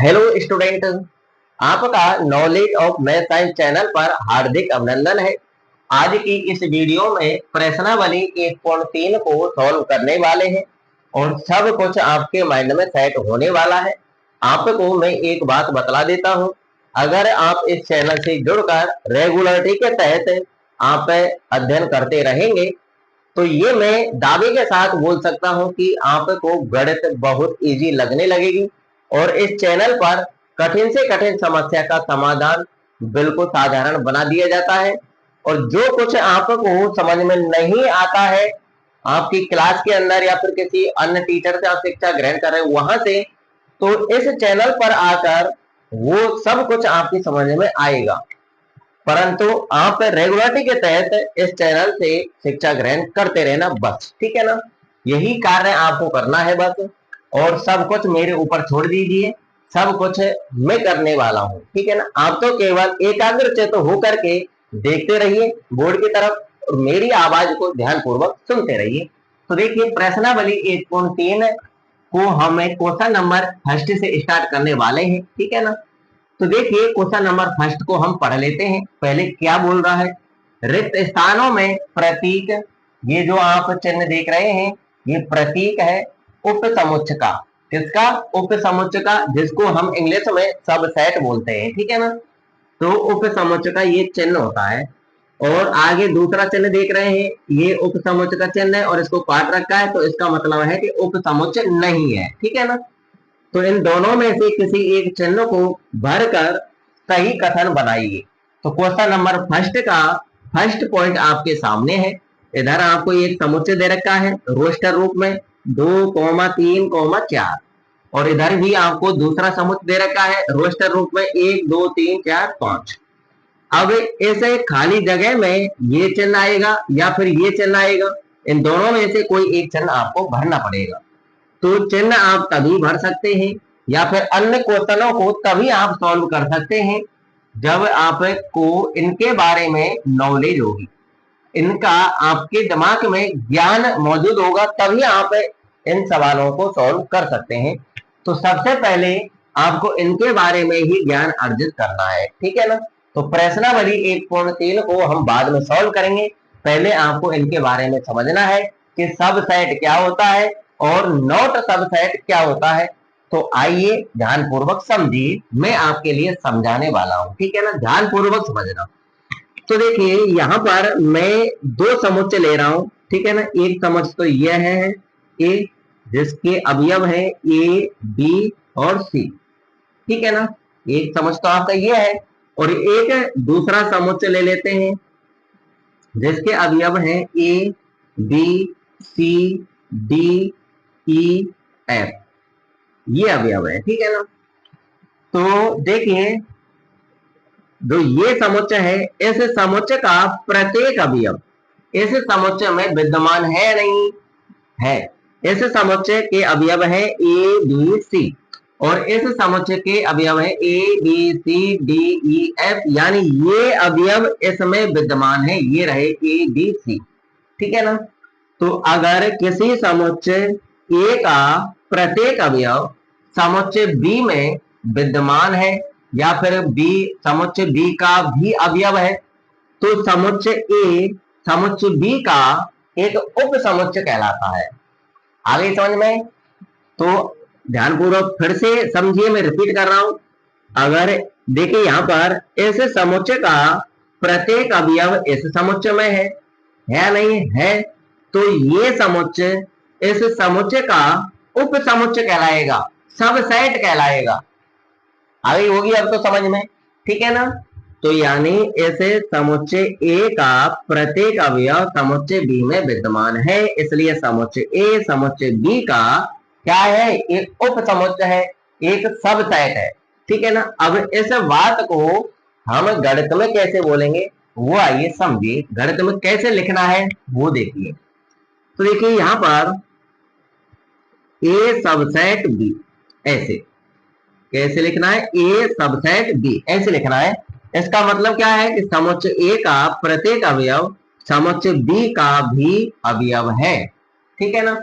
Hello student, आपका knowledge of math science channel पर हार्दिक अभिनंदन है। आज की इस वीडियो में प्रश्नावली 1.3 को सॉल्व करने वाले हैं और सब कुछ आपके माइंड में सेट होने वाला है। आपको मैं एक बात बतला देता हूं, अगर आप इस चैनल से जुड़कर रेगुलरिटी के तहत आप अध्ययन करते रहेंगे तो ये मैं दावे के साथ बोल सकता हूं कि आपको गणित बहुत इजी लगने लगेगी और इस चैनल पर कठिन से कठिन समस्या का समाधान बिल्कुल साधारण बना दिया जाता है। और जो कुछ आपको समझ में नहीं आता है आपकी क्लास के अंदर या फिर किसी अन्य टीचर से आप शिक्षा ग्रहण कर रहे हैं वहां से, तो इस चैनल पर आकर वो सब कुछ आपकी समझ में आएगा। परंतु आप रेगुलरिटी के तहत इस चैनल से शिक्षा ग्रहण करते रहना बस, ठीक है ना। यही कार्य आपको करना है बस, और सब कुछ मेरे ऊपर छोड़ दीजिए, सब कुछ मैं करने वाला हूँ, ठीक है ना। आप तो केवल एकाग्रचित्त होकर के देखते रहिए बोर्ड की तरफ और मेरी आवाज को ध्यानपूर्वक सुनते रहिए। तो देखिए प्रश्नावली 1.3 को हम क्वेश्चन नंबर फर्स्ट से स्टार्ट करने वाले हैं, ठीक है ना। तो देखिए क्वेश्चन नंबर फर्स्ट को हम पढ़ लेते हैं। पहले क्या बोल रहा है, रिक्त स्थानों में प्रतीक, ये जो आप चिन्ह देख रहे हैं ये प्रतीक है उपसमुच्चय का। किसका? उपसमुच्चय का, जिसको हम इंग्लिश में सबसेट बोलते हैं, ठीक है ना। तो उपसमुच्चय का ये चिन्ह होता है। और आगे दूसरा चिन्ह देख रहे हैं, ये उपसमुच्चय का चिन्ह है और इसको काट रखा है, तो इसका मतलब है कि उपसमुच्चय नहीं है, ठीक है ना। तो इन दोनों में से किसी एक चिन्ह को भरकर सही कथन बनाइए। तो क्वेश्चन नंबर फर्स्ट का फर्स्ट पॉइंट आपके सामने है। इधर आपको एक समुच्चय दे रखा है रोस्टर रूप में 2,3,4, और इधर भी आपको दूसरा समुच्चय दे रखा है रोस्टर रूप में 1 2 3 4 5। अब ऐसे खाली जगह में ये चिन्ह आएगा या फिर ये चिन्ह आएगा, इन दोनों में से कोई एक चिन्ह आपको भरना पड़ेगा। तो चिन्ह आप तभी भर सकते हैं या फिर अन्य क्वेश्चनों को तभी आप सॉल्व कर सकते हैं जब आपको इनके बारे में नॉलेज होगी, इनका आपके दिमाग में ज्ञान मौजूद होगा, तभी आप इन सवालों को सॉल्व कर सकते हैं। तो सबसे पहले आपको इनके बारे में ही ज्ञान अर्जित करना है, ठीक है ना। तो प्रश्नावली 1.3 को हम बाद में सॉल्व करेंगे, पहले आपको इनके बारे में समझना है कि सबसेट क्या होता है और नॉट सबसेट क्या होता है। तो आइए ध्यानपूर्वक समझिए, मैं आपके लिए समझाने वाला हूं, ठीक है ना, ध्यानपूर्वक समझना। तो देखिए यहाँ पर मैं दो समुच्चय ले रहा हूं, ठीक है ना। एक समुच्चय तो यह है ए, जिसके अवयव है ए बी और सी, ठीक है ना। एक समुच्चय तो आपका यह है, और एक दूसरा समुच्चय ले लेते हैं जिसके अवयव है A B C D E F, ये अवयव है, ठीक है ना। तो देखिए जो ये समुच्चय है, इस समुच्चय का प्रत्येक अवयव इस समुच्चय में विद्यमान है नहीं है। इस समुच्चय के अवयव है ए बी सी, और इस समुच्चय के अवयव है A B C D E F, यानी ये अवयव इसमें विद्यमान है, ये रहे ए बी सी, ठीक है ना। तो अगर किसी समुच्चय ए का प्रत्येक अवयव समुच्चय बी में विद्यमान है या फिर बी समुच्चय बी का भी अवयव है, तो समुच्चय ए समुच्चय बी का एक उप समुच्चय कहलाता है। आगे समझ में? तो ध्यानपूर्वक फिर से समझिए, मैं रिपीट कर रहा हूं। अगर देखिए यहाँ पर इस समुच्चय का प्रत्येक अवयव इस समुच्चय में है नहीं है, तो ये समुच्चय इस समुच्चय का उप समुच्चय कहलाएगा, सबसेट कहलाएगा। आगे होगी अब तो समझ में, ठीक है ना। तो यानी ऐसे समुच्चय ए का प्रत्येक अवयव समुच्चय बी में विद्यमान है, इसलिए समुच्चय ए समुच्चय बी का क्या है, एक उप समुच्चय है, एक सबसेट है, ठीक है ना। अब इस बात को हम गणित में कैसे बोलेंगे वो आइए समझिए, गणित में कैसे लिखना है वो देखिए। तो देखिए यहां पर ए सबसेट बी, ऐसे कैसे लिखना है, ए सबसेट बी ऐसे लिखना है। इसका मतलब क्या है कि समुच्चय ए का प्रत्येक अवयव समुच्चय बी का भी अवयव है, ठीक है ना।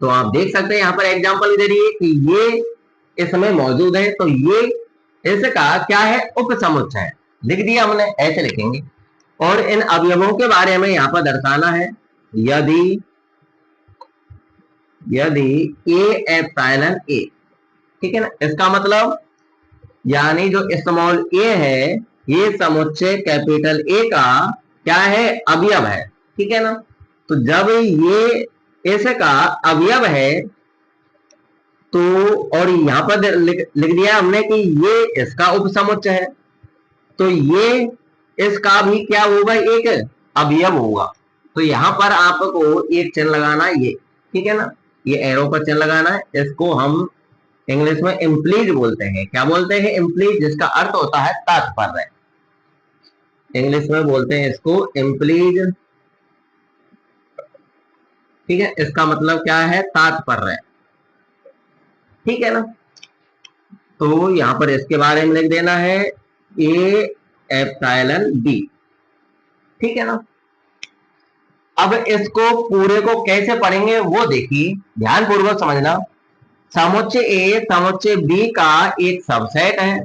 तो आप देख सकते हैं यहाँ पर एग्जांपल दे रही है कि ये इसमें मौजूद है, तो ये इसका क्या है, उपसमुच्चय है। लिख दिया हमने, ऐसे लिखेंगे। और इन अवयवों के बारे में यहाँ पर दर्शाना है। यदि ए एप्सिलॉन ए, ठीक है ना, इसका मतलब यानी जो स्मॉल ए है, ये समुच्चय कैपिटल ए का क्या है, अवयव है, ठीक है ना। तो जब ये इसका अवयव है तो, और यहाँ पर लिख दिया हमने कि ये इसका उपसमुच्चय है, तो ये इसका भी क्या होगा, एक अवयव होगा। तो यहाँ पर आपको एक चिन्ह लगाना है, ये ठीक है ना, ये एरो पर चिन्ह लगाना है। इसको हम इंग्लिश में इम्प्लीज बोलते हैं। क्या बोलते हैं, इम्प्लीज, जिसका अर्थ होता है तात्पर्य। इंग्लिश में बोलते हैं इसको इम्प्लीज, ठीक है। इसका मतलब क्या है, तात्पर्य, ठीक है ना। तो यहाँ पर इसके बारे में लिख देना है ए एप्सिलॉन बी, ठीक है ना। अब इसको पूरे को कैसे पढ़ेंगे वो देखिए, ध्यान पूर्वक समझना। समुच्चय ए समुच्चय बी का एक सबसेट है।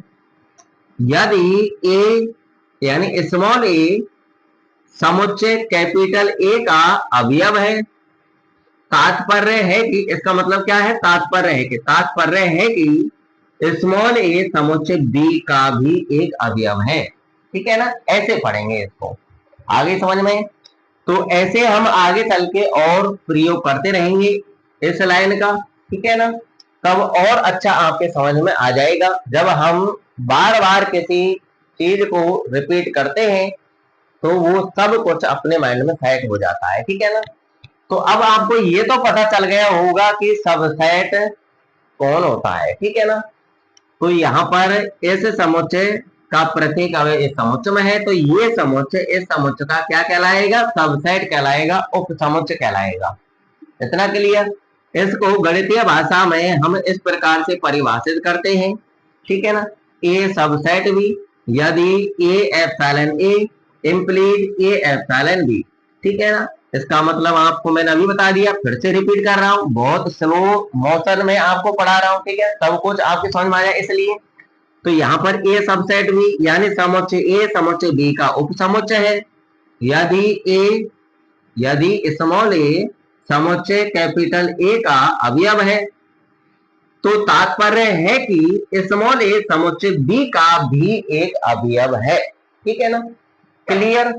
यदि ए यानी स्मॉल ए समुच्चय कैपिटल ए का अवयव है, तात्पर्य है कि, इसका मतलब क्या है, तात्पर्य है कि स्मॉल ए समुच्चय बी का भी एक अवयव है, ठीक है ना। ऐसे पढ़ेंगे इसको, आगे समझ में। तो ऐसे हम आगे चल के और प्रयोग करते रहेंगे इस लाइन का, ठीक है ना। तब और अच्छा आपके समझ में आ जाएगा। जब हम बार बार किसी चीज को रिपीट करते हैं तो वो सब कुछ अपने माइंड में सेट हो जाता है, ठीक है ना। तो अब आपको ये तो पता चल गया होगा कि सबसेट कौन होता है, ठीक है ना। तो यहाँ पर इस समुच्चय का प्रत्येक अवयव इस समुच्चय में है, तो ये समुच्चय इस समुच्चय का क्या कहलाएगा, सबसेट कहलाएगा, उपसमुच्चय कहलाएगा। इतना क्लियर। इसको गणितीय भाषा में हम इस प्रकार से परिभाषित करते हैं, ठीक है ना। ए सबसेट बी, यदि a epsilon a implies a epsilon b, ठीक है ना। इसका मतलब आपको मैंने अभी बता दिया, फिर से रिपीट कर रहा हूँ, बहुत स्लो मोशन में आपको पढ़ा रहा हूँ, ठीक है, सब कुछ आपके समझ में आ जाए इसलिए। तो यहाँ पर ए सबसेट बी यानी समुच्चय ए समुच्चय बी का उपसमुच्चय है। यदि स्मॉल ए समुच्चय कैपिटल ए का अवयव है, तो तात्पर्य है कि स्मॉल ए समुच्चय बी का भी एक अवयव है, ठीक है ना। क्लियर।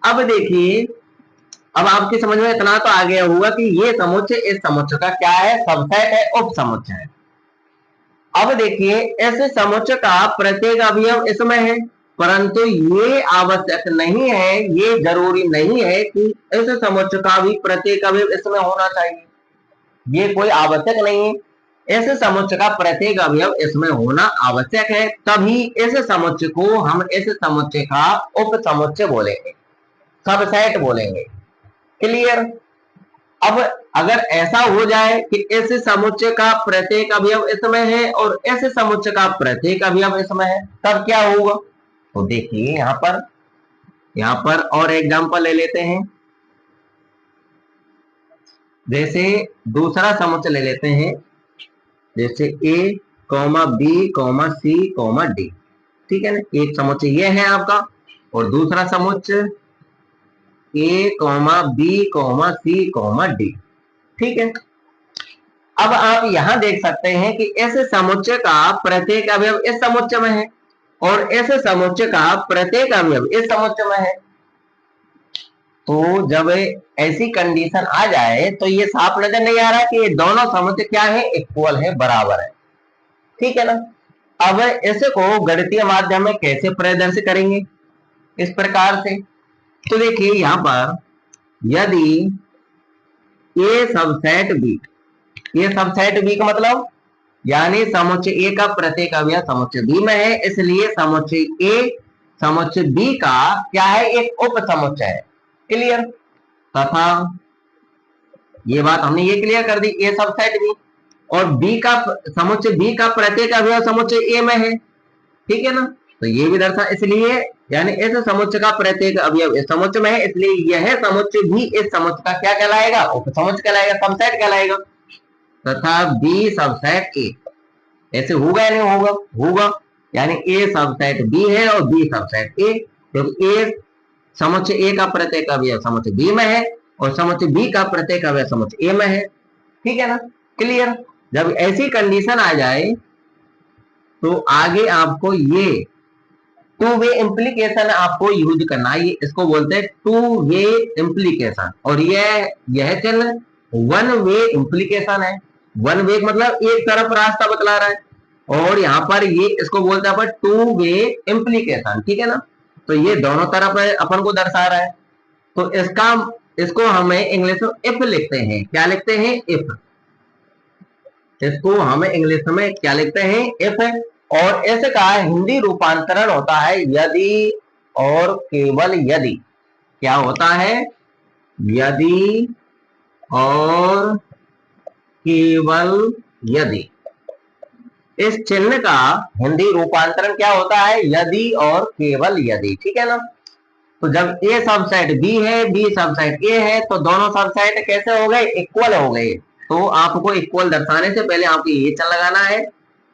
अब देखिए, अब आपकी समझ में इतना तो आ गया होगा कि ये समुच्चय इस समुच्चय का क्या है, सबसेट है, उपसमुच्चय है। अब देखिए, इस समुच्चय का प्रत्येक अवयव इसमें है, परंतु ये आवश्यक नहीं है, ये जरूरी नहीं है कि इस समुच्चय का भी प्रत्येक अवयव इसमें होना चाहिए। ये कोई आवश्यक नहीं है। इस समुच्चय का प्रत्येक अवयव इसमें होना आवश्यक है, तभी इस समुच्चय को हम इस समुच्चय का उपसमुच्चय बोलेंगे, सबसेट बोलेंगे। क्लियर। अब अगर ऐसा हो जाए कि इस समुच्चय का प्रत्येक अवयव इसमें है और इस समुच्चय का प्रत्येक अवयव इसमें है, तब क्या होगा। तो देखिए यहाँ पर और एग्जांपल ले लेते हैं। जैसे दूसरा समुच्चय ले लेते हैं, जैसे ए comma B comma C comma D, ठीक है ना। एक समुच्चय ये है आपका, और दूसरा समुच्चय ए comma B comma C comma D, ठीक है। अब आप यहां देख सकते हैं कि इस समुच्चय का प्रत्येक अवयव इस समुच्चय में है और इस समुच्चय का प्रत्येक अवयव इस समुच्चय में है। तो जब ऐसी कंडीशन आ जाए तो ये साफ नजर नहीं आ रहा कि ये दोनों समुच्चय क्या है, इक्वल है, बराबर है, ठीक है ना। अब इसको गणितीय माध्यम में कैसे प्रदर्शित करेंगे, इस प्रकार से। तो देखिए यहाँ पर यदि ए सबसेट बी, ये सबसेट बी का मतलब यानी समुच्चय ए का प्रत्येक अवयव समुच्चय बी में है, इसलिए समुच्चय ए समुच्चय बी का क्या है, एक उपसमुच्चय है। क्लियर। तथा ये बात हमने ये क्लियर कर दी, ए सबसेट बी और बी का समुच्चय बी का प्रत्येक अवयव समुच्चय ए में है, ठीक है ना। तो ये भी दर्शा, इसलिए यानी इस समुच्चय का प्रत्येक अवयव इस समुच्चय में है, इसलिए यह समुच्चय भी इस समुच्चय का क्या कहलाएगा, उपसमुच्चय कहलाएगा, सबसेट कहलाएगा। तथा बी सबसेट ए, ऐसे होगा या नहीं होगा? होगा। यानी ए सबसेट बी है और बी सबसेट ए, क्योंकि ए समुच्चय ए का प्रत्येक अवयव समुच्चय बी में है और समुच्चय बी का प्रत्येक अवयव समुच्चय ए में है। ठीक है ना, क्लियर। जब ऐसी कंडीशन आ जाए तो आगे आपको ये टू वे इम्प्लीकेशन आपको यूज करना है। इसको बोलते हैं टू वे इम्प्लीकेशन, और यह चिन्ह वन वे इम्प्लीकेशन है। वन वे मतलब एक तरफ रास्ता बतला रहा है, और यहाँ पर ये इसको बोलते हैं टू वे इम्प्लीकेशन। ठीक है ना, तो ये दोनों तरफ अपन को दर्शा रहा है। तो इसको हमें इंग्लिश में इफ लिखते हैं। क्या लिखते हैं? इफ। इसको हम इंग्लिश में क्या लिखते हैं? इफ। और इसका हिंदी रूपांतरण होता है यदि और केवल यदि। क्या होता है? यदि और केवल यदि। इस चिन्ह का हिंदी रूपांतरण क्या होता है? यदि और केवल यदि। ठीक है ना, तो जब ए सबसेट बी है, बी सबसेट ए है, तो दोनों सबसेट कैसे हो गए? इक्वल हो गए। तो आपको इक्वल दर्शाने से पहले आपको ये चिन्ह लगाना है,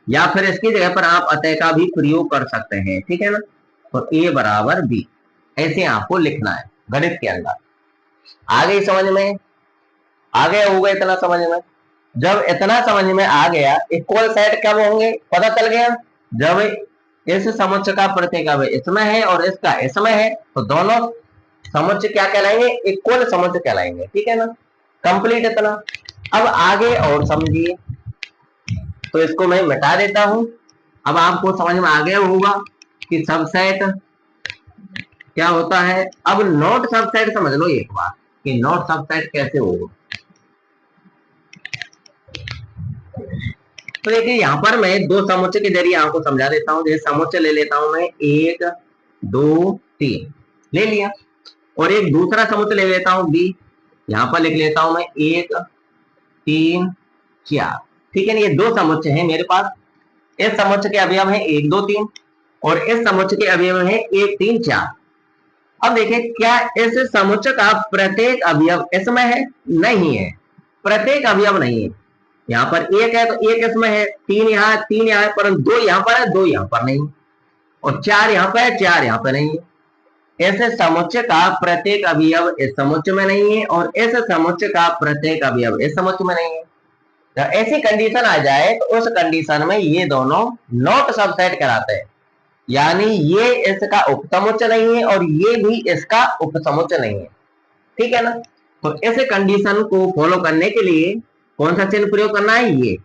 या फिर इसकी जगह पर आप अतः का भी प्रयोग कर सकते हैं। ठीक है ना, तो ए बराबर बी ऐसे आपको लिखना है गणित के अंदर। आ गई समझ में? आ गया होगा इतना समझ में? जब इतना समझ में आ गया, इक्वल सेट कब होंगे पता चल गया? जब इस समुच्चय का प्रत्येक अवयव इसमें है और इसका इसमें है, तो दोनों समुच्चय क्या कहलाएंगे? इक्वल समुच्चय कहलाएंगे। ठीक है ना, कंप्लीट इतना। अब आगे और समझिए, तो इसको मैं मिटा देता हूं। अब आपको समझ में आ गया होगा कि सबसेट क्या होता है। अब नॉट सबसेट समझ लो एक बार कि नॉट सबसेट कैसे होगा। तो देखिए, यहाँ पर मैं दो समुच्चय के जरिए आपको समझा देता हूँ। जैसे समुच्चय ले लेता हूं मैं 1 2 3 ले लिया, और एक दूसरा समुच्चय ले लेता हूं बी। यहाँ पर लिख लेता हूं मैं 1 3 4। ठीक है ना, ये दो समुच्चय हैं मेरे पास। इस समुच्चय के अवयव है 1 2 3, और इस समुच्चय के अवयव है 1 3 4। अब देखिए, क्या इस समुच्चय का प्रत्येक अवयव इसमें है? नहीं है, प्रत्येक अवयव नहीं है। यहाँ पर एक है तो एक इसमें है, तीन यहाँ है, परंतु दो यहाँ पर है, दो यहाँ पर नहीं, और चार यहाँ पर है, चार यहाँ पर नहीं है। ऐसे समुच्चय का प्रत्येक अवयव इस समुच्चय में नहीं है, और इस समुच्चय का प्रत्येक अवयव इस समुच्चय में नहीं है। जब ऐसी कंडीशन आ जाए तो उस कंडीशन में ये दोनों नॉट सबसेट कहलाते हैं। यानी ये इसका उपसमुच्चय नहीं है और ये भी इसका उपसमुच्चय नहीं है। ठीक है ना, तो इस कंडीशन को फॉलो करने के लिए कौन सा चिन्ह प्रयोग करना है? ये।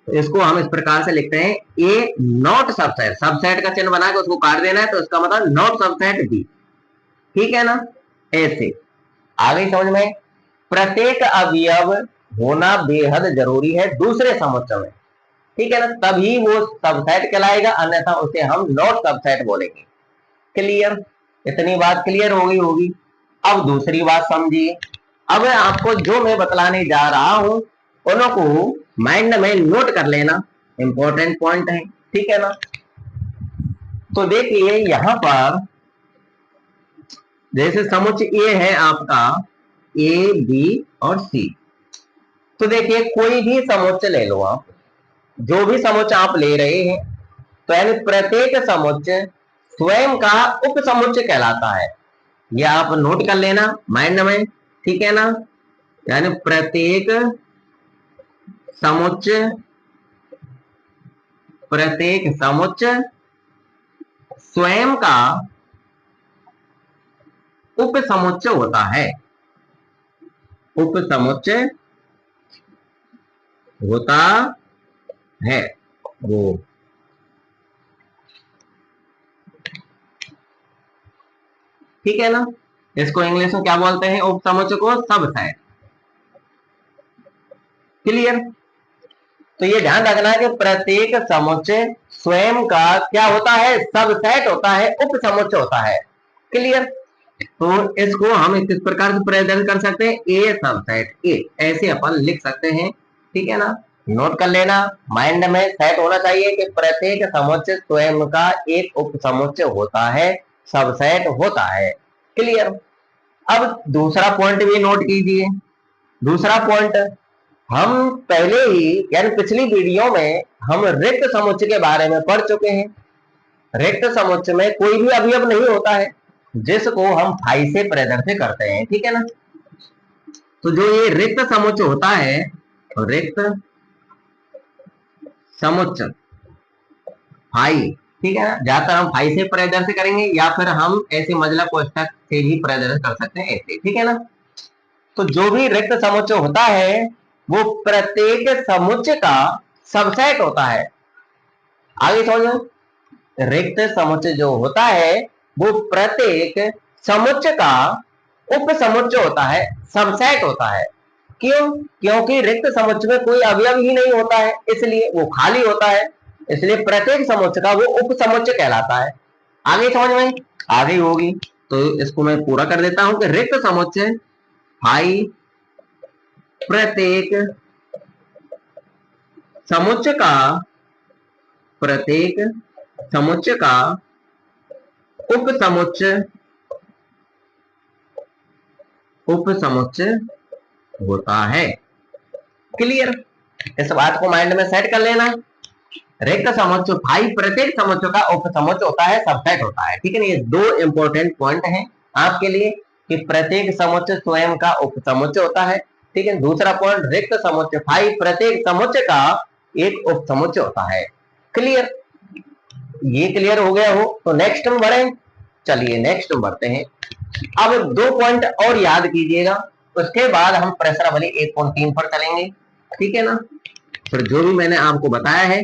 तो इसको हम इस प्रकार से लिखते हैं ए नॉट सबसेट। सबसेट का चिन्ह बना के उसको काट देना है, तो इसका मतलब नॉट सबसेट बी। ठीक है ना, ऐसे। आ गई समझ में? प्रत्येक अवयव होना बेहद जरूरी है दूसरे समुच्चय में। ठीक है ना, तभी वो सबसेट कहलाएगा, अन्यथा उसे हम नॉट सबसेट बोलेंगे। क्लियर? इतनी बात क्लियर हो गई होगी। अब दूसरी बात समझिए। अब आपको जो मैं बतलाने जा रहा हूं उनको माइंड में नोट कर लेना, इंपॉर्टेंट पॉइंट है। ठीक है ना, तो देखिए यहां पर जैसे समुच्चय ए है आपका ए बी और सी। तो देखिए, कोई भी समुच्चय ले लो आप, जो भी समुच्चय आप ले रहे हैं, तो यानी प्रत्येक समुच्चय स्वयं का उप समुच्चय कहलाता है। ये आप नोट कर लेना माइंड में। ठीक है ना, यानी प्रत्येक समुच्चय स्वयं का उप समुच्चय होता है। उप समुच्चय होता है वो। ठीक है ना, इसको इंग्लिश में क्या बोलते हैं? उप समुच्चय को सबसेट। क्लियर? तो ये ध्यान रखना है कि प्रत्येक समुच्चय स्वयं का क्या होता है? सबसेट होता है, उप समुच्चय होता है। क्लियर? तो इसको हम इस प्रकार से प्रेजेंट कर सकते हैं, ए सबसेट ए, ऐसे अपन लिख सकते हैं। ठीक है ना, नोट कर लेना, माइंड में सेट होना चाहिए कि प्रत्येक समुच्चय स्वयं का एक उप समुच्चय होता है, सबसेट होता है। क्लियर? अब दूसरा पॉइंट भी नोट कीजिए। दूसरा पॉइंट, हम पहले ही यानी पिछली वीडियो में हम रिक्त समुच्चय के बारे में पढ़ चुके हैं। रिक्त समुच्चय में कोई भी अवयव नहीं होता है जिसको हम फाई से प्रदर्शित करते हैं, ठीक है ना। तो जो ये रिक्त समुच्चय होता है, रिक्त समुच्चय फाई, ठीक है ना, ज्यादातर हम फाई से प्रदर्शित करेंगे या फिर हम ऐसे मजला कोष्ठक से भी प्रदर्शित कर सकते हैं ऐसे, ठीक है ना। तो जो भी रिक्त समुच्चय होता है वो प्रत्येक समुच्चय का सबसेट होता है। आगे समझो, रिक्त समुच्चय जो होता है वो प्रत्येक समुच्चय का उप समुच्चय होता है, सबसेट होता है। क्यों? क्योंकि रिक्त समुच्चय में कोई अवयव ही नहीं होता है, इसलिए वो खाली होता है, इसलिए प्रत्येक समुच्चय का वो उप समुच्चय कहलाता है। आगे समझ में आगे होगी तो इसको मैं पूरा कर देता हूं कि रिक्त समुच्चय फाई प्रत्येक समुच्चय का उप समुच्चय होता है। क्लियर? इस बात को माइंड में सेट कर लेना। रिक्त समुच्चय फाई प्रत्येक समुच्चय का उप समुच्चय होता है, सबसेट होता है, ठीक है ना। ये दो इंपॉर्टेंट पॉइंट हैं आपके लिए कि प्रत्येक समुच्चय स्वयं का उप समुच्चय होता है, ठीक है। दूसरा पॉइंट, रिक्त समुच्चय फाई प्रत्येक समुच्चय का एक उप समुच्चय होता है। क्लियर? ये क्लियर हो गया हो तो नेक्स्ट में बढ़े। चलिए नेक्स्ट में बढ़ते हैं। अब 2 पॉइंट और याद कीजिएगा, उसके बाद हम प्रश्नावली 1.3 पर चलेंगे, ठीक है ना। फिर जो भी मैंने आपको बताया है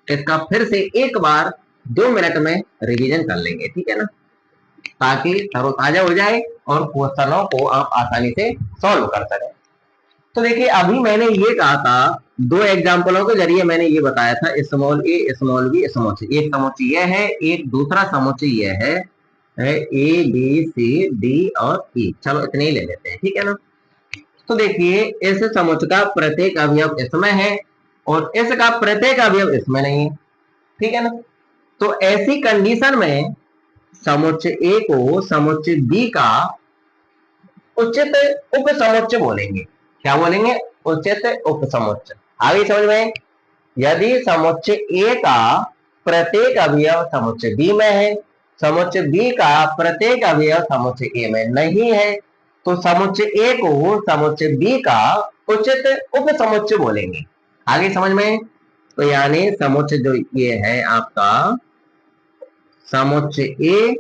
इसका फिर से एक बार 2 मिनट में रिवीजन कर लेंगे, ठीक है ना, ताकि तरोताजा हो जाए और क्वेश्चनों को आप आसानी से सॉल्व कर सकें। तो देखिए अभी मैंने ये कहा था, 2 एग्जाम्पलों के जरिए मैंने ये बताया था, small a small b small सी। एक समुच्चय यह है, एक दूसरा समुच्चय यह है ए बी सी डी और ई। चलो इतने ही ले लेते हैं, ठीक है ना। तो देखिए इस समुच्चय का प्रत्येक अवयव इसमें है और इसका प्रत्येक अवयव इसमें नहीं है, ठीक है ना। तो ऐसी कंडीशन में समुच्चय ए को समुच्चय बी का उचित उप समुच्चय बोलेंगे। क्या बोलेंगे? उचित उप समुच्चय। आगे समझ में, यदि समुच्चय ए का प्रत्येक अवयव समुच्चय बी में है, समुच्चय बी का प्रत्येक अवयव समुच्चय ए में नहीं है, तो समुच्चय ए को समुच्चय बी का उचित उप समुच्चय बोलेंगे। आगे समझ में, तो यानी समुच्चय जो ये है आपका समुच्चय ए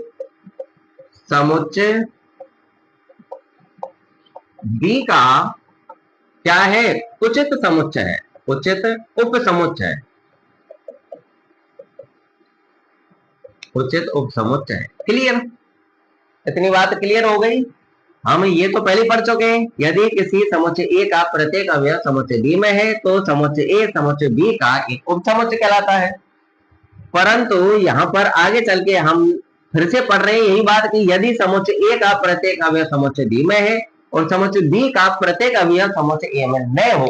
समुच्चय बी का क्या है? उचित समुच्चय है, उचित उप समुच्चय है, उचित उप समुच्चय है। क्लियर? इतनी बात क्लियर हो गई। हम ये तो पहले पढ़ चुके हैं, यदि किसी समुच्चय ए का प्रत्येक अवयव समुच्चय बी में है तो समुच्चय ए समुच्चय बी का एक उप समुच्चय कहलाता है। परंतु यहाँ पर आगे चल के हम फिर से पढ़ रहे हैं यही बात कि यदि समुच्चय ए का प्रत्येक अवयव समुच्चय बी में है और समुच्चय बी का प्रत्येक अवयव समुच्चय ए में न हो,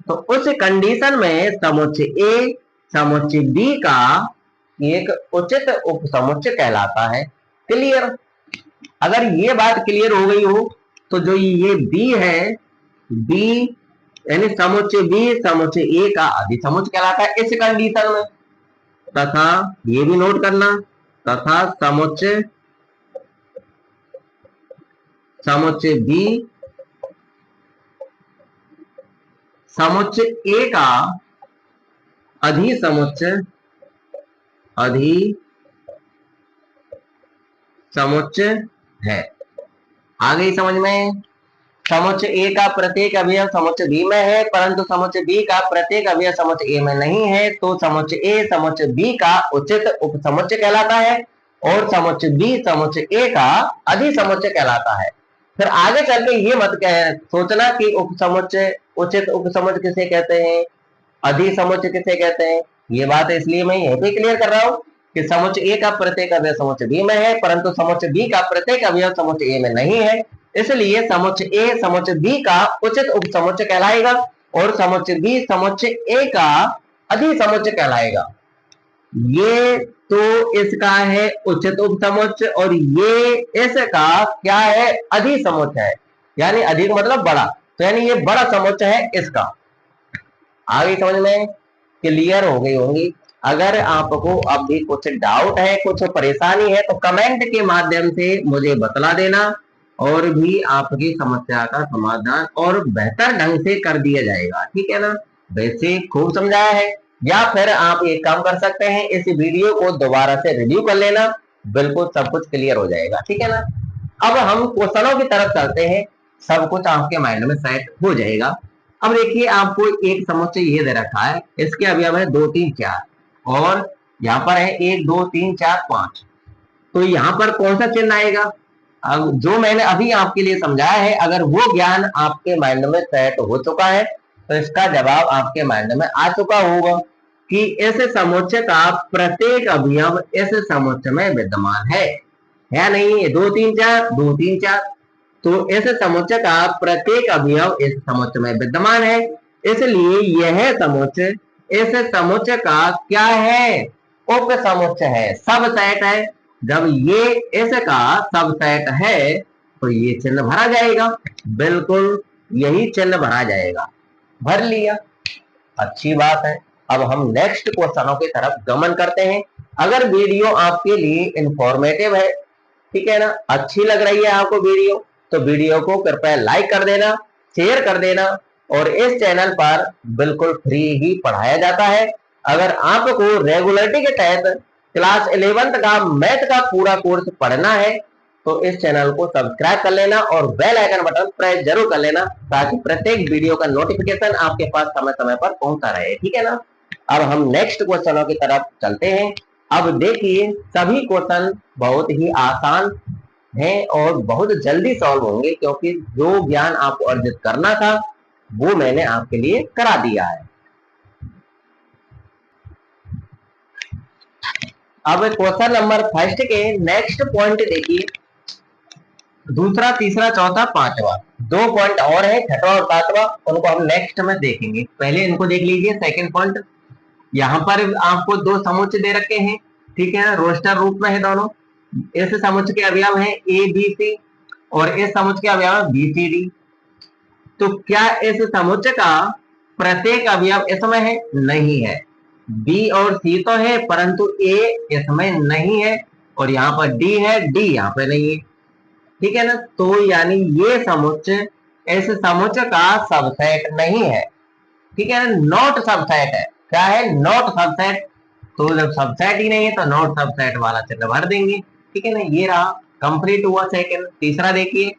तो उस कंडीशन में समुच्चय ए समुच्चय बी का एक उचित उप समुच्चय कहलाता है। क्लियर? अगर ये बात क्लियर हो गई हो तो जो ये बी है, बी यानी समुच्चय बी समुच्चय ए का अधिसमुच्चय कहलाता है इस कंडीशन में। तथा ये भी नोट करना, तथा समुच्चय बी समुच्चय ए का अधिसमुच्चय है। आगे समझ में, समुच्चय ए का प्रत्येक अवयव समुच्चय बी में है परंतु समुच्चय बी का प्रत्येक अवयव समुच्चय ए में नहीं है, तो समुच्चय ए समुच्चय बी का उचित उप समुच्चय कहलाता है और समुच्चय बी समुच्चय ए का अधिसमुच्चय कहलाता है। फिर आगे चल के ये मत सोचना कि उप समुच्चय उचित उप समुच्चय किसे कहते हैं, अधिसमुच्चय किसे कहते हैं। ये बात इसलिए मैं यहीं पे क्लियर कर रहा हूं कि समुच्चय ए का प्रत्येक अवयव समुच्चय बी में है परंतु समुच्चय बी का प्रत्येक अवयव समुच्चय ए में नहीं है, इसलिए समुच्चय ए समुच्चय बी का उचित उप समुच्चय कहलाएगा और समुच्चय बी समुच्चय ए का अधिसमुच्चय कहलाएगा। ये तो इसका है उचित उप समुच्चय और ये इसका क्या है? अधिसमुच्चय है, यानी अधिक मतलब बड़ा। तो यानी ये बड़ा समुच्चय है इसका। आगे समझ में क्लियर हो गई होंगी। अगर आपको अब भी कुछ डाउट है, कुछ परेशानी है, तो कमेंट के माध्यम से मुझे बतला देना और भी आपकी समस्या का समाधान और बेहतर ढंग से कर दिया जाएगा। ठीक है ना, वैसे खूब समझाया है। या फिर आप एक काम कर सकते हैं, इस वीडियो को दोबारा से रिव्यू कर लेना, बिल्कुल सब कुछ क्लियर हो जाएगा। ठीक है ना, अब हम क्वेश्चनों की तरफ चलते हैं, सब कुछ आपके माइंड में सेट हो जाएगा। अब देखिए आपको एक समुच्चय ये दे रखा है, इसके अवयव है 2 3 4 और यहाँ पर है 1 2 3 4 5। तो यहाँ पर कौन सा चिन्ह आएगा? अब जो मैंने अभी आपके लिए समझाया है, अगर वो ज्ञान आपके माइंड में सेट हो चुका है तो इसका जवाब आपके माइंड में आ चुका होगा कि इस समुच्चय का प्रत्येक अवयव इस समुच्चय में विद्यमान है या नहीं है? 2 3 4 2 3 4। तो इस समुच्चय का प्रत्येक अवयव इस समुच्चय में विद्यमान है, इसलिए यह समुच्चय इस समुच्चय का क्या है? उप समुच्चय है, सबसेट है। जब ये इसका सबसेट है तो ये चिन्ह भरा जाएगा, बिल्कुल यही चिन्ह भरा जाएगा। भर लिया, अच्छी बात है। अब हम नेक्स्ट क्वेश्चनों की तरफ गमन करते हैं। अगर वीडियो आपके लिए इंफॉर्मेटिव है, ठीक है ना, अच्छी लग रही है आपको वीडियो, तो वीडियो को कृपया लाइक कर देना, शेयर कर देना। और इस चैनल पर बिल्कुल फ्री ही पढ़ाया जाता है। अगर आपको रेगुलरिटी के तहत क्लास 11th का मैथ का पूरा कोर्स पढ़ना है तो इस चैनल को सब्सक्राइब कर लेना और बेल आइकन बटन प्रेस जरूर कर लेना, ताकि प्रत्येक वीडियो का नोटिफिकेशन आपके पास समय समय पर पहुंचता रहे। ठीक है ना, अब हम नेक्स्ट क्वेश्चनों की तरफ चलते हैं। अब देखिए सभी क्वेश्चन बहुत ही आसान हैं और बहुत जल्दी सॉल्व होंगे, क्योंकि जो ज्ञान आपको अर्जित करना था वो मैंने आपके लिए करा दिया है। अब क्वेश्चन नंबर फर्स्ट के नेक्स्ट पॉइंट देखिए, दूसरा तीसरा चौथा पांचवा, 2 पॉइंट और है, छठवा और सातवां, उनको हम नेक्स्ट में देखेंगे। पहले इनको देख लीजिए। सेकंड पॉइंट, यहाँ पर आपको 2 समुच्चय दे रखे हैं, ठीक है, रोस्टर रूप में है दोनों। इस समुच्चय के अवयव है ए बी सी और इस समुच्चय के अवयव बी सी डी। तो क्या इस समुच्चय का प्रत्येक अवयव इसमें है? नहीं है। बी और सी तो है परंतु ए इसमें नहीं है, और यहाँ पर डी है, डी यहाँ पे नहीं है। ठीक है ना, तो यानी ये समुच्चय इस समुच्चय का सबसेट नहीं है। ठीक है ना, नॉट सबसेट है। क्या है? Not subset. तो जब सबसेट ही नहीं है तो नॉट सबसेट वाला चिन्ह भर देंगे। ठीक है ना, ये रहा, कंप्लीट हुआ सेकंड। तीसरा देखिए,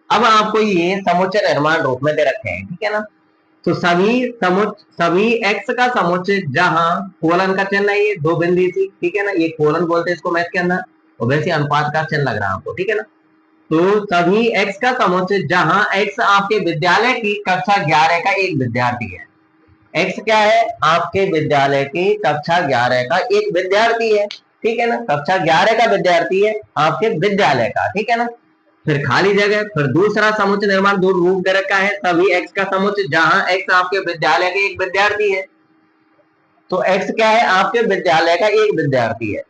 अब आपको ये समुच्चय निर्माण रूप में दे रखे हैं। ठीक है ना, तो सभी एक्स का समुच्चय जहां कोलन का चिन्ह है, ये 2 बिंदु सी, ठीक है ना, ये कोलन बोलते हैं इसको मैथ के अंदर, और वैसे अनुपात का चिन्ह लग रहा है आपको। ठीक है ना, तो सभी एक्स का समुच्चय जहां एक्स आपके विद्यालय की कक्षा 11 का एक विद्यार्थी है। एक्स क्या है? आपके विद्यालय की कक्षा 11 का एक विद्यार्थी है। ठीक है ना, कक्षा 11 का विद्यार्थी है आपके विद्यालय का। ठीक है ना, फिर खाली जगह, फिर दूसरा समुच्चय निर्माण दो रूप दे रखा है, सभी एक्स का समुच्चय जहां एक्स आपके विद्यालय के एक विद्यार्थी है। तो एक्स क्या है? आपके विद्यालय का एक विद्यार्थी है।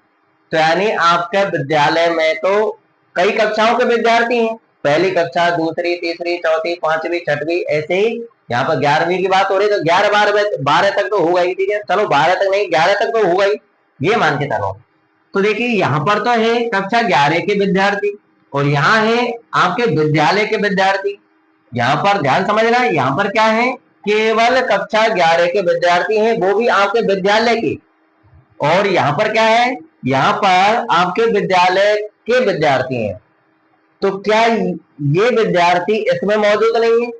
तो यानी आपके विद्यालय में तो कई कक्षाओं के विद्यार्थी हैं, पहली कक्षा, दूसरी, तीसरी, चौथी, पांचवी, छठवीं, ऐसे ही। यहाँ पर 11वीं की बात हो रही है तो 11 12 तक तो होगा ही। ठीक है, चलो 12 तक नहीं, 11 तक तो होगा ही, ये मान के चलो। तो देखिए यहाँ पर तो है कक्षा 11 के विद्यार्थी और यहाँ है आपके विद्यालय के विद्यार्थी। यहाँ पर ध्यान समझना, यहाँ पर क्या है? केवल कक्षा 11 के विद्यार्थी हैं, वो भी आपके विद्यालय के। और यहाँ पर क्या है? यहाँ पर आपके विद्यालय के विद्यार्थी हैं। तो क्या ये विद्यार्थी इसमें मौजूद नहीं है?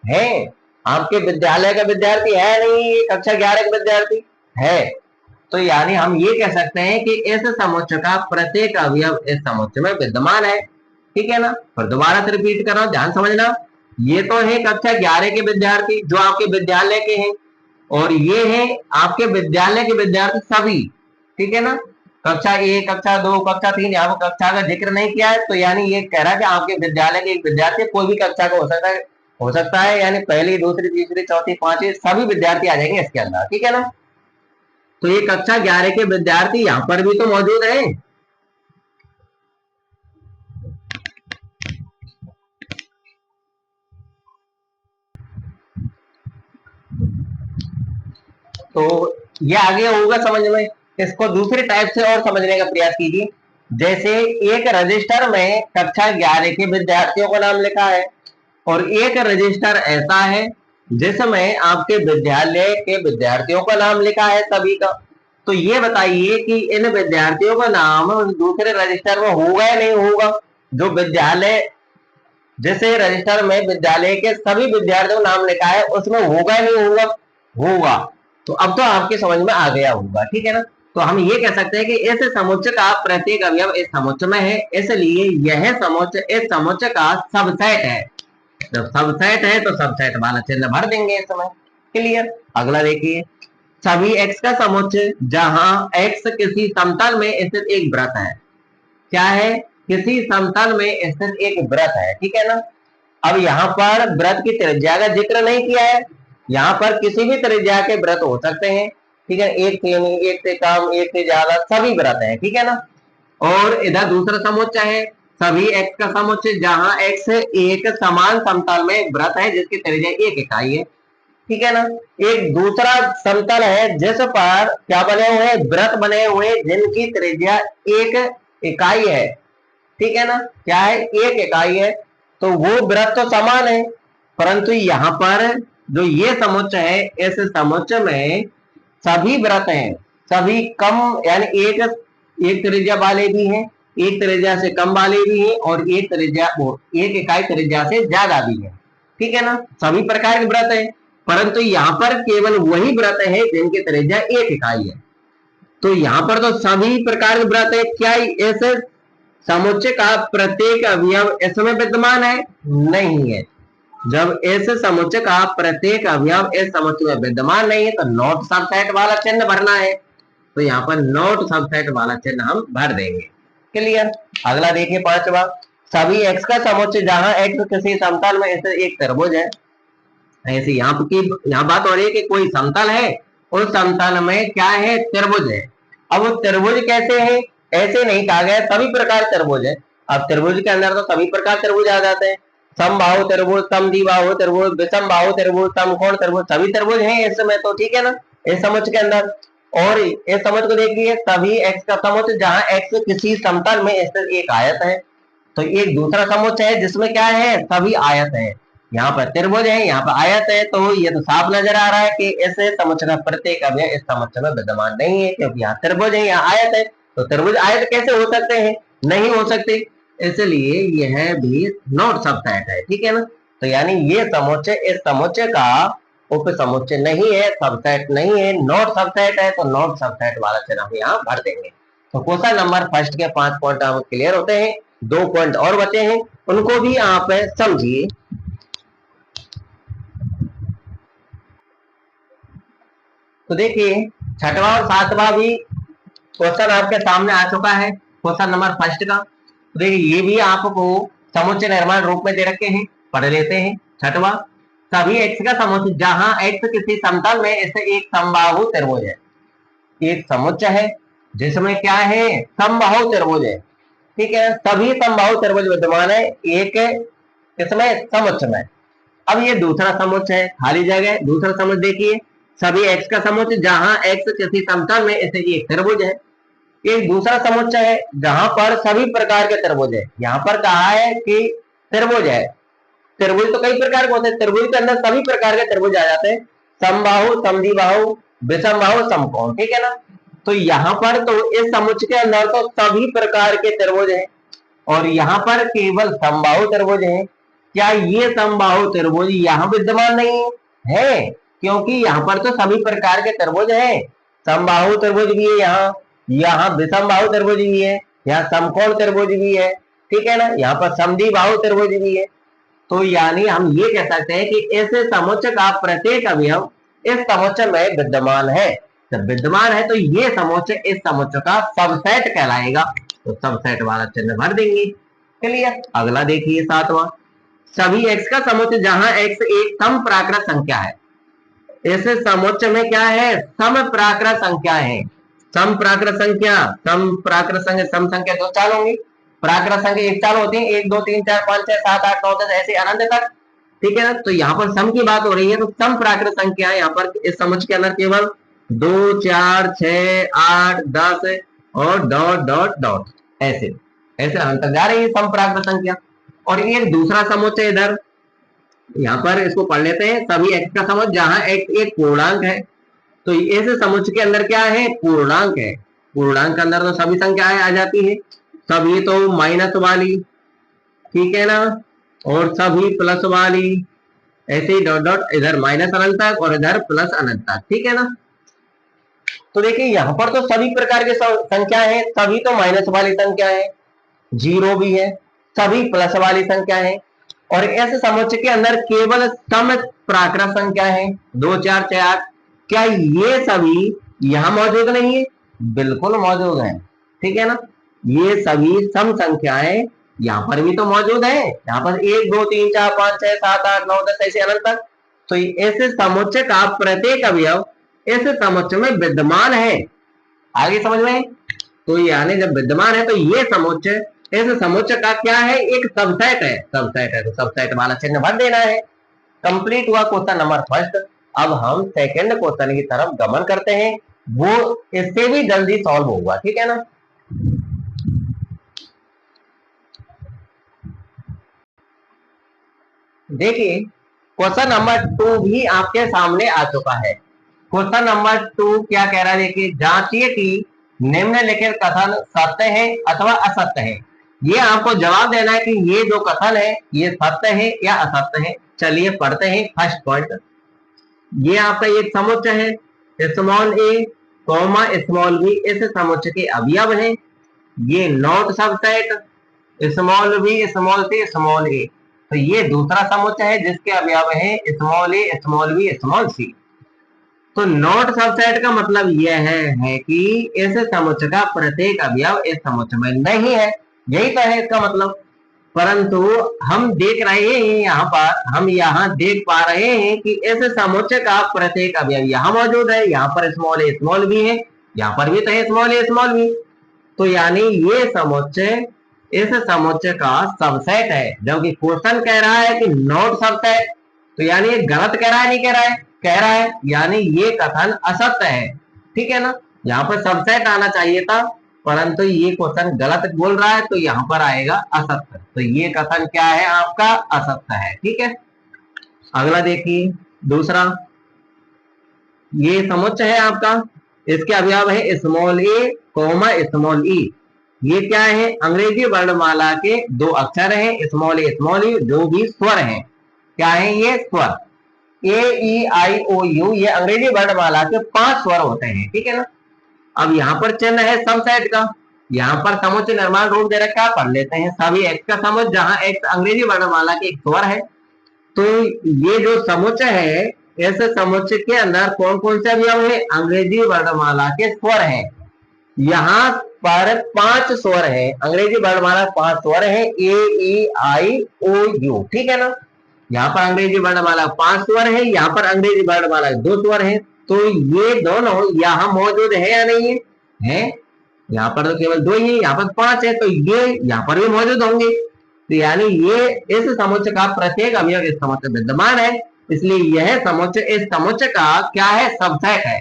है, आपके विद्यालय का विद्यार्थी है नहीं, ये कक्षा 11 का विद्यार्थी है। तो यानी हम ये कह सकते हैं कि इस समुच्चय का प्रत्येक अवयव इस समुच्चय में विद्यमान है। ठीक है ना, पर दोबारा से रिपीट कर रहा हूं, ध्यान समझना। ये तो है कक्षा 11 के विद्यार्थी जो आपके विद्यालय के हैं, और ये है आपके विद्यालय के विद्यार्थी सभी। ठीक है ना, कक्षा 1, कक्षा 2, कक्षा 3, यहाँ पर कक्षा का जिक्र नहीं किया है, तो यानी ये कह रहा है कि आपके विद्यालय के एक विद्यार्थी कोई भी कक्षा का हो सकता है, यानी पहली, दूसरी, तीसरी, चौथी, पांचवी सभी विद्यार्थी आ जाएंगे इसके अंदर। ठीक है ना, तो ये कक्षा 11 के विद्यार्थी यहाँ पर भी तो मौजूद है। तो ये आगे होगा समझ में। इसको दूसरे टाइप से और समझने का प्रयास कीजिए। जैसे एक रजिस्टर में कक्षा 11 के विद्यार्थियों का नाम लिखा है और एक रजिस्टर ऐसा है जिसमें आपके विद्यालय के विद्यार्थियों का नाम लिखा है सभी का। तो ये बताइए कि इन विद्यार्थियों का नाम दूसरे रजिस्टर में होगा या नहीं होगा। जो विद्यालय जैसे रजिस्टर में विद्यालय के सभी विद्यार्थियों का नाम लिखा है उसमें होगा या नहीं होगा, होगा। तो अब तो आपके समझ में आ गया होगा, ठीक है ना। तो हम ये कह सकते हैं कि इस समुच्चय का प्रत्येक अवयव इस समुच्चय में है, इसलिए यह समुच्चय इस समुच्चय का सबसेट है। जब सबसेट है तो सबसेट वाला चिन्ह भर देंगे इस समय। क्लियर। अगला देखिए, सभी x का समुच्चय जहां x किसी समतल में स्थित एक वृत्त है। क्या है, किसी समतल में स्थित एक वृत्त है, ठीक है ना। अब यहाँ पर वृत्त की त्रिज्या का जिक्र नहीं किया है। यहाँ पर किसी भी त्रिज्या के वृत्त हो सकते हैं, ठीक है। एक से नहीं, एक से कम, एक से ज्यादा, सभी वृत्त हैं, ठीक है ना। और इधर दूसरा समुच्चय है सभी x का समुच्चय जहां x एक समान समतल में वृत्त है जिसकी त्रिज्या एक इकाई है, ठीक है ना। एक दूसरा समतल है जिस पर क्या बने हुए हैं, वृत्त बने हुए जिनकी त्रिज्या एक इकाई है, ठीक है ना। क्या है, एक इकाई है। तो वो वृत्त तो समान है, परंतु यहाँ पर जो ये समुच्चय है इस समुच्चय में सभी वृत्त हैं, सभी कम यानी एक त्रिज्या वाले भी हैं, एक त्रिज्या से कम वाले भी हैं और एक इकाई त्रिज्या से ज्यादा भी है, ठीक है ना। सभी प्रकार के वृत्त है, परंतु यहाँ पर केवल वही वृत्त है जिनकी त्रिज्या एक इकाई है। तो यहाँ पर तो सभी प्रकार के वृत्त है। क्या ऐसे समुच्चय का प्रत्येक अवयव इसमें विद्यमान है? नहीं है। जब इस समुच्चय का प्रत्येक अवयव इस समुच्चय में विद्यमान नहीं है तो नॉट सबसेट वाला चिन्ह भरना है। तो यहाँ पर नॉट सबसेट वाला चिन्ह हम भर देंगे। क्लियर। अगला देखिए पांचवा, सभी x का समुच्चय जहां x किसी समतल में एक त्रिभुज है। ऐसे यहाँ बात हो रही है कि कोई समतल है, उस समतल में क्या है, त्रिभुज है। अब वो त्रिभुज कैसे है, ऐसे नहीं कहा गया, सभी प्रकार त्रिभुज है। अब त्रिभुज के अंदर तो सभी प्रकार त्रिभुज आ जाते हैं, समबाहु त्रिभुज, समद्विबाहु त्रिभुज, विषमबाहु त्रिभुज, समकोण त्रिभुज, सभी त्रिभुज हैं इस समय तो, ठीक है ना, इस समुच्चय के अंदर। और इस समुच्चय को देखिए, सभी x का समुच्चय जहां x किसी समतल में स्थित एक आयत है। तो एक दूसरा समुच्चय है जिसमें क्या है, सभी आयत है। यहाँ पर त्रिभुज है, यहाँ पर आयत है, तो ये तो साफ नजर आ रहा है कि ऐसे समुच्चय का प्रत्येक अवयव इस समुच्चय में विद्यमान नहीं है, क्योंकि यहाँ त्रिभुज है, यहाँ आयत है। तो त्रिभुज आयत कैसे हो सकते हैं, नहीं हो सकते, इसलिए यह भी नॉट सबसेट है, ठीक है ना। तो यानी ये समुच्चय इस समुच्चय का उप समुच्चय नहीं है, सबसेट नहीं है, नॉट सबसेट है। तो नॉट सबसेट वाला चिन्ह हम यहाँ भर देंगे। तो क्वेश्चन नंबर फर्स्ट के 5 पॉइंट क्लियर होते हैं। 2 पॉइंट और बचे हैं, उनको भी आप समझिए। तो देखिए, छठवां और सातवां भी क्वेश्चन आपके सामने आ चुका है, क्वेश्चन नंबर फर्स्ट का। तो देखिए, ये भी आपको समुच्चय निर्माण रूप में दे रखे हैं, पढ़ लेते हैं। छठवां, सभी x का समुच्चय जहां x किसी समतल में इसे एक समबाहु त्रिभुज है। एक समुच्चय है जिसमें क्या है, समबाहु त्रिभुज है, ठीक है। सभी समबाहु त्रिभुज विद्यमान है एक इसमें समुच्चय में। अब ये दूसरा समुच्चय है, खाली जगह, दूसरा समुच्चय देखिए, सभी x का समुच्चय जहां x किसी समतल में इसे एक त्रिभुज है। एक दूसरा समुच्चय है जहां पर सभी प्रकार के त्रिभुज है। यहाँ पर कहा है कि त्रिभुज है, त्रिभुज तो कई प्रकार के होते हैं, त्रिभुज के अंदर सभी प्रकार के त्रिभुज आ जाते हैं, समबाहु, समद्विबाहु, विषमबाहु, समकोण, ठीक है ना। तो यहाँ पर तो इस समुच्चय के अंदर तो सभी प्रकार के त्रिभुज हैं और यहाँ पर केवल समबाहु त्रिभुज है। क्या ये समबाहु त्रिभुज यहाँ विद्यमान नहीं है? क्योंकि यहाँ पर तो सभी प्रकार के त्रिभुज है, समबाहु त्रिभुज भी है, यहाँ विषमबाहु त्रिभुज भी है, यहाँ समकोण त्रिभुज भी है, ठीक है ना, यहाँ पर समद्विबाहु त्रिभुज भी है। तो यानी हम ये कह सकते हैं कि इस समुच्चय का प्रत्येक अवयव इस समुच्चय में विद्यमान है। जब विद्यमान है तो ये समुच्चय इस समुच्चय का सबसेट कहलाएगा। तो सबसेट वाला चिन्ह भर देंगे। क्लियर। अगला देखिए सातवां, सभी x का समुच्चय जहां x एक सम प्राकृत संख्या है। इस समुच्चय में क्या है, सम प्राकृत संख्या है। सम प्राकृत संख्या, सम प्राकृत संख्या, सम संख्या दो चाल होंगी, प्राकृत संख्या एक चाल होती है, 1 2 3 4 5 6 7 8 9 10 ऐसे अनंत तक, ठीक है ना। तो यहाँ पर सम की बात हो रही है, तो सम प्राकृत संख्या यहाँ पर इस समुच्चय के अंदर केवल 2 4 6 8 10 और डॉट डॉट डॉट, ऐसे ऐसे अनंत तक जा रही है समप्राकृत संख्या। और एक दूसरा समुच्चय इधर, यहाँ पर इसको पढ़ लेते हैं, सभी एक्स का समुच्चय जहां एक्स एक पूर्णांक है, तो इस समुच्चय के अंदर क्या है, पूर्णांक है। पूर्णांक के अंदर तो सभी संख्याएं आ जाती है, सभी तो माइनस वाली, ठीक है ना, और सभी प्लस वाली, ऐसे ही डॉट डॉट, इधर माइनस अनंत तक और इधर प्लस अनंत तक, ठीक है ना। तो देखिए यहाँ पर तो सभी प्रकार की संख्या है, सभी तो माइनस वाली संख्या है, जीरो भी है, सभी प्लस वाली संख्या है, और इस समुच्चय के अंदर केवल सम प्राकृत संख्या है, 2 4 6 8। क्या ये सभी यहां मौजूद नहीं है? बिल्कुल मौजूद है, ठीक है ना। ये सभी सम संख्याएं यहाँ पर भी तो मौजूद है, यहाँ पर 1 2 3 4 5 6 7 8 9 10 ऐसे अनंत तक। तो ऐसे समुच्चय का प्रत्येक अवयव इस समुच्चय में विद्यमान है, आगे समझ में। तो यानी जब विद्यमान है तो ये समुच्चय, इस समुच्चय का क्या है, एक सबसेट है। सबसेट है तो सबसेट वाला चिन्ह भर देना है। कंप्लीट हुआ क्वेश्चन नंबर फर्स्ट। अब हम सेकंड क्वेश्चन की तरफ गमन करते हैं, वो इससे भी जल्दी सॉल्व होगा, ठीक है ना। देखिए क्वेश्चन नंबर 2 भी आपके सामने आ चुका है। क्वेश्चन नंबर 2 क्या कह रहा है, देखिए, जांचिए कि निम्नलिखित कथन सत्य है अथवा असत्य है। ये आपको जवाब देना है कि ये जो कथन है ये सत्य है या असत्य है। चलिए पढ़ते हैं फर्स्ट पॉइंट। ये आपका एक समुच्चय है, small a comma small b इस समुच्चय के अवयव है। ये not subset small b small c small a, तो ये दूसरा समुच्चय है जिसके अवयव है small a small b small c. तो नॉट सबसेट का मतलब यह है कि इस समुच्चय का प्रत्येक अवयव इस समुच्चय में नहीं है, यही तो है इसका मतलब। परंतु हम देख रहे हैं यहाँ पर, हम यहाँ देख पा रहे हैं कि इस समुच्चय का प्रत्येक अवयव यहाँ मौजूद है। यहाँ पर स्मॉल ए स्मॉल बी है, यहाँ पर भी तो है स्मॉल ए स्मॉल बी। तो यानी ये समुच्चय इस समुच्चय का सबसेट है, जबकि क्वेश्चन कह रहा है कि नॉट सबसेट। तो यानी ये गलत कह रहा है, नहीं कह रहा है, कह रहा है, यानी ये कथन असत्य है, ठीक है ना। यहाँ पर सबसेट आना चाहिए था, परंतु ये क्वेश्चन गलत बोल रहा है, तो यहाँ पर आएगा असत्य। तो ये कथन क्या है आपका, असत्य है, ठीक है। अगला देखिए दूसरा, ये समुच्चय है आपका, इसके अवयव है स्मॉल ए कॉमा स्मॉल ई। ये क्या है, अंग्रेजी वर्णमाला के दो अक्षर हैं, स्मॉल ए स्मॉल ई, जो भी स्वर हैं। क्या है ये स्वर, ए ई आई ओ यू, ये अंग्रेजी वर्णमाला के 5 स्वर होते हैं, ठीक है ना। अब यहाँ पर चिन्ह है सबसेट का, यहाँ पर समुच्चय निर्माण रूप दे रखा है, पढ़ लेते हैं। सभी एक्स का समुच्चय जहां एक्स अंग्रेजी वर्णमाला के एक स्वर है। तो ये जो समुच्चय है, इस समुच्चय के अंदर कौन कौन से अवयव है, अंग्रेजी वर्णमाला के स्वर हैं। यहाँ पर 5 स्वर है, अंग्रेजी वर्णमाला 5 स्वर है, ए ई आई ओ यू, ठीक है ना। यहाँ पर अंग्रेजी वर्णमाला 5 स्वर है, यहाँ पर अंग्रेजी वर्णमाला 2 स्वर है। तो ये दोनों यहाँ मौजूद है या नहीं है, यहाँ पर तो केवल 2 ही है, यहाँ पर 5 है, तो ये यहाँ पर भी मौजूद होंगे। तो यानी ये इस समुच्चय का प्रत्येक अवयव इस समुच्चय में विद्यमान है, इसलिए यह समुच्चय इस समुच्चय का क्या है, सबसेट है।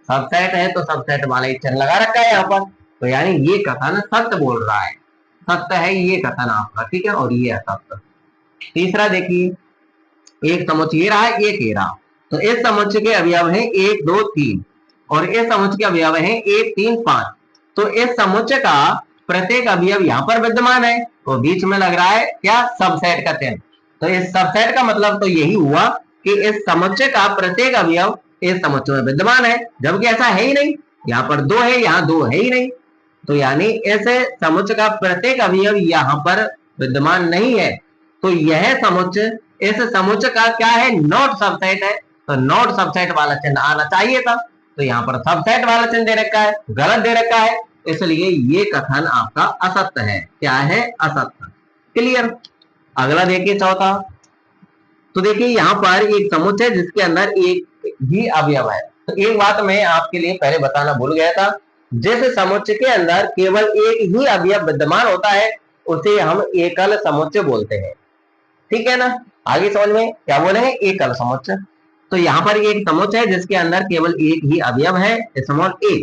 सबसेट है तो सबसेट वाला ही चिन्ह लगा रखा है यहाँ पर। तो यानी ये कथन सत्य बोल रहा है, सत्य है ये कथन आपका, ठीक है, और ये असत्य। तीसरा देखिए, एक समुच्चय ये रहा, एक ये रहा। तो इस समुच्चय के अवयव है 1 2 3, और इस समुच्चय के अवयव है 1 3 5। तो इस समुच्चय का प्रत्येक अवयव यहाँ पर विद्यमान है, तो बीच में लग रहा है क्या, सबसेट का चिन्ह। तो इस सबसेट का मतलब तो यही हुआ कि इस समुच्चय का प्रत्येक अवयव इस समुच्चय में विद्यमान है, जबकि ऐसा है ही नहीं। यहाँ पर 2 है, यहाँ 2 है ही नहीं। तो यानी ऐसे समुच्चय का प्रत्येक अवयव यहाँ पर विद्यमान नहीं है। तो यह समुच्चय इस समुच्चय का क्या है, नॉट सबसेट है। तो नॉट सबसेट वाला चिन्ह आना चाहिए था, तो यहाँ पर सबसेट वाला चिन्ह दे रखा है, गलत दे रखा है, इसलिए ये कथन आपका असत्य है। क्या है, असत्य। क्लियर। अगला देखिए चौथा। तो देखिए यहाँ पर एक समुच्चय जिसके अंदर एक ही अवयव है। तो एक बात मैं आपके लिए पहले बताना भूल गया था, जिस समुच्चय के अंदर केवल एक ही अवयव विद्यमान होता है उसे हम एकल समुच्चय बोलते हैं, ठीक है ना। आगे समझ में क्या बोले हैं, एकल समुच्चय। तो यहाँ पर ये एक समुच्चय है जिसके अंदर केवल एक ही अवयव है स्मॉल a,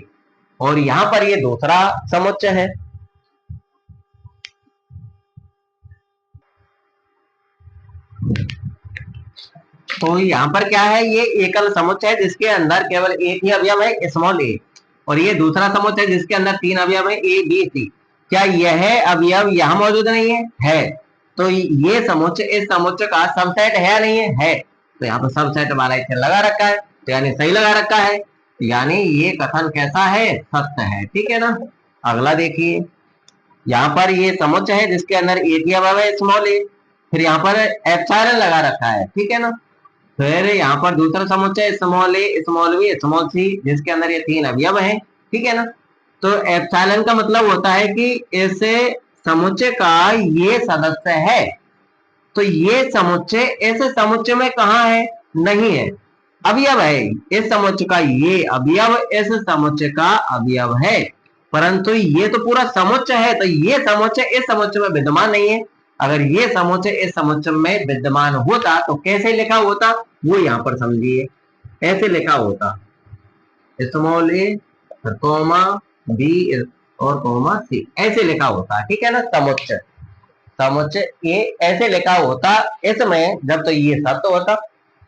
और यहाँ पर ये दूसरा समुच्चय है। तो यहाँ पर क्या है, ये एकल समुच्चय है जिसके अंदर केवल एक ही अवयव है स्मॉल a, और ये दूसरा समुच्चय है जिसके अंदर तीन अवयव है a b c। क्या यह अवयव यहाँ मौजूद नहीं है? है। तो ये समुच्चय इस समुच्चय का सबसेट है या नहीं है? है। तो यहाँ पर सबसेट वाला इसे लगा रखा है, तो यानी सही लगा रखा है, यानी ये कथन कैसा है? सत्य है। ठीक है ना। अगला देखिए, यहाँ पर ये समुच्चय है जिसके अंदर एक ही अवयव है स्मॉल a, फिर यहाँ पर एप्सिलॉन लगा रखा है। ठीक है ना। फिर यहाँ पर दूसरा समुच्चय small a small b small c जिसके अंदर ये तीन अवयव हैं। ठीक है ना। तो एप्सिलॉन का मतलब होता है कि इस समुच्चय का ये सदस्य है। तो ये समुच्चय इस समुच्चय में कहाँ है? नहीं है, अवयव है। इस समुच्चय का ये अवयव इस समुच्चय का अवयव है, परंतु ये तो पूरा समुच्चय है, तो ये समुच्चय इस समुच्चय में विद्यमान नहीं है। अगर ये समुच्चय इस समुच्चय में विद्यमान होता तो कैसे लिखा होता, वो यहाँ पर समझिए। ऐसे लिखा होता स्मॉल a कॉमा b और कॉमा c, ऐसे लिखा होता। ठीक है ना। समुच्चय समुच्चय ये ऐसे लिखा होता इसमें जब तो ये शब्द होता।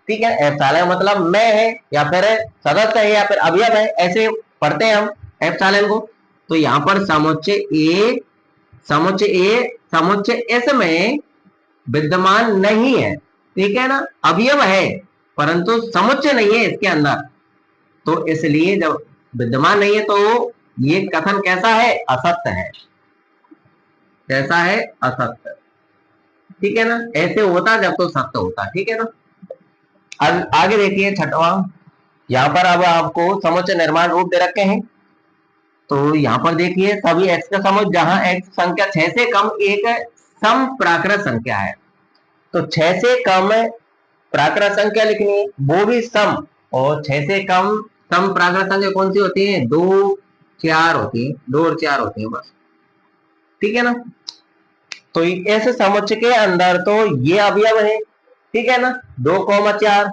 ठीक है। एप्सिलॉन मतलब मैं है या फिर सदस्य है या फिर अवयव है, ऐसे पढ़ते हैं हम एप्सिलॉन को। तो यहाँ पर समुच्चय इसमें विद्यमान नहीं है। ठीक है ना। अवयव है परंतु समुच्चय नहीं है इसके अंदर, तो इसलिए जब विद्यमान नहीं है तो ये कथन कैसा है? असत्य है। कैसा है? असत्य। ठीक है ना। ऐसे होता जब तो सत्य होता। ठीक है ना। अब आगे देखिए छठवां, यहाँ पर अब आपको समुच्चय निर्माण रूप दे रखे हैं। तो यहाँ पर देखिए सभी x का समुच्चय जहां x संख्या 6 से कम एक सम प्राकृत संख्या है। तो 6 से कम प्राकृत संख्या लिखनी है, वो भी सम। और 6 से कम सम प्राकृत संख्या कौन सी होती है? 2 4 होती है, 2 और 4 होती है बस। ठीक है ना। तो ऐसे समुच्चय के अंदर तो ये अवयव है। ठीक है ना, 2,4।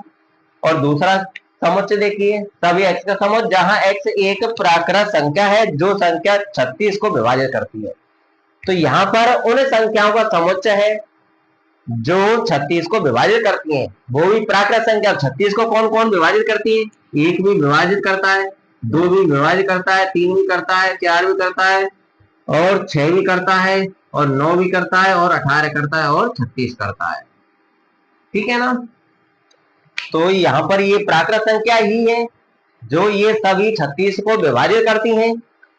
और दूसरा समुच्चय देखिए सभी x का समुच्चय जहां x एक प्राकृत संख्या है जो संख्या 36 को विभाजित करती है। तो यहाँ पर उन संख्याओं का समुच्चय है जो 36 को विभाजित करती हैं, वो भी प्राकृत संख्या। 36 को कौन कौन विभाजित करती है? 1 भी विभाजित करता है, 2 भी विभाजित करता है, 3 भी करता है, 4 भी करता है, और 6 भी करता है, और 9 भी करता है, और 18 करता है, और 36 करता है। ठीक है ना। तो यहाँ पर ये प्राकृत संख्या ही है जो ये सभी 36 को विभाजित करती हैं।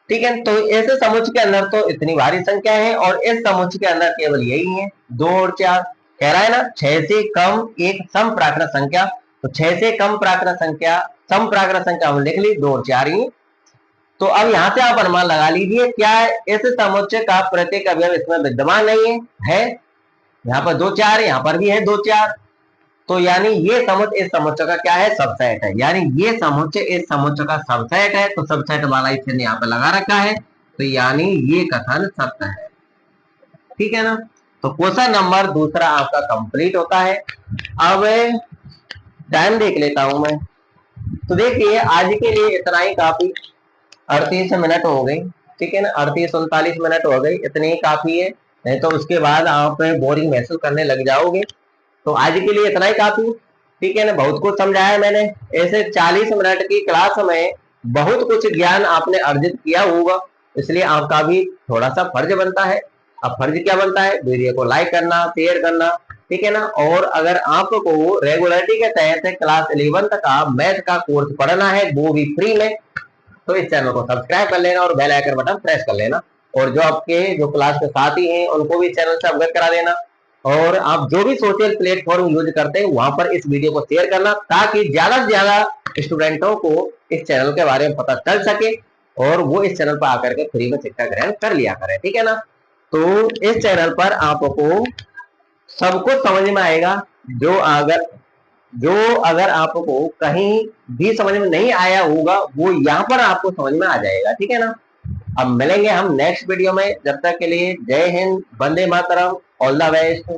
ठीक है। तो ऐसे समुच्चय के अंदर तो इतनी भारी संख्या है, और इस समुच्चय के अंदर केवल यही है 2 और 4। कह रहा है ना 6 से कम एक सम प्राकृत संख्या। तो 6 से कम प्राकृत संख्या, सम प्राकृत संख्या हम लिख ली 2 और 4 ही। तो अब यहाँ से आप अनुमान लगा लीजिए क्या इस समुच्चय का प्रत्येक अवयव इसमें विद्यमान नहीं है? यहाँ पर 2 4, यहाँ पर भी है 2 4। तो यानी ये समुच्चय इस समुच्चय का क्या है? सबसेट है। यानी ये समुच्चय इस समुच्चय का सबसेट है, तो सबसेट वाला इसे यहाँ पे लगा रखा है, तो यानी ये कथन सत्य है। ठीक है ना। तो क्वेश्चन नंबर दूसरा आपका कंप्लीट होता है। अब टाइम देख लेता हूं मैं। तो देखिए आज के लिए इतना ही काफी, 38 मिनट हो गई। ठीक है ना, 38-39 मिनट हो गई, इतनी ही काफी है, नहीं तो उसके बाद आप बोरिंग महसूस करने लग जाओगे। तो आज के लिए इतना ही काफी। ठीक है ना, बहुत कुछ समझाया मैंने। ऐसे 40 मिनट की क्लास में बहुत कुछ ज्ञान आपने अर्जित किया होगा, इसलिए आपका भी थोड़ा सा फर्ज बनता है। अब फर्ज क्या बनता है? वीडियो को लाइक करना, शेयर करना। ठीक है ना। और अगर आपको रेगुलरिटी के तहत क्लास 11 का मैथ का कोर्स पढ़ना है, वो भी फ्री में, तो इस चैनल को सब्सक्राइब कर लेना और बेल आइकन बटन प्रेस कर लेना। और जो आपके जो क्लास के साथी हैं उनको भी चैनल से अवगत करा देना। और आप जो भी सोशल प्लेटफॉर्म यूज करते हैं वहां पर इस वीडियो को शेयर करना, ताकि ज्यादा से ज्यादा स्टूडेंटों को इस चैनल के बारे में पता चल सके और वो इस चैनल पर आकर के फ्री में शिक्षा ग्रहण कर लिया करें। ठीक है ना। तो इस चैनल पर आपको सब कुछ समझ में आएगा। जो अगर आपको कहीं भी समझ में नहीं आया होगा वो यहाँ पर आपको समझ में आ जाएगा। ठीक है ना। अब मिलेंगे हम नेक्स्ट वीडियो में, जब तक के लिए जय Hind, Vande Mataram, all the best.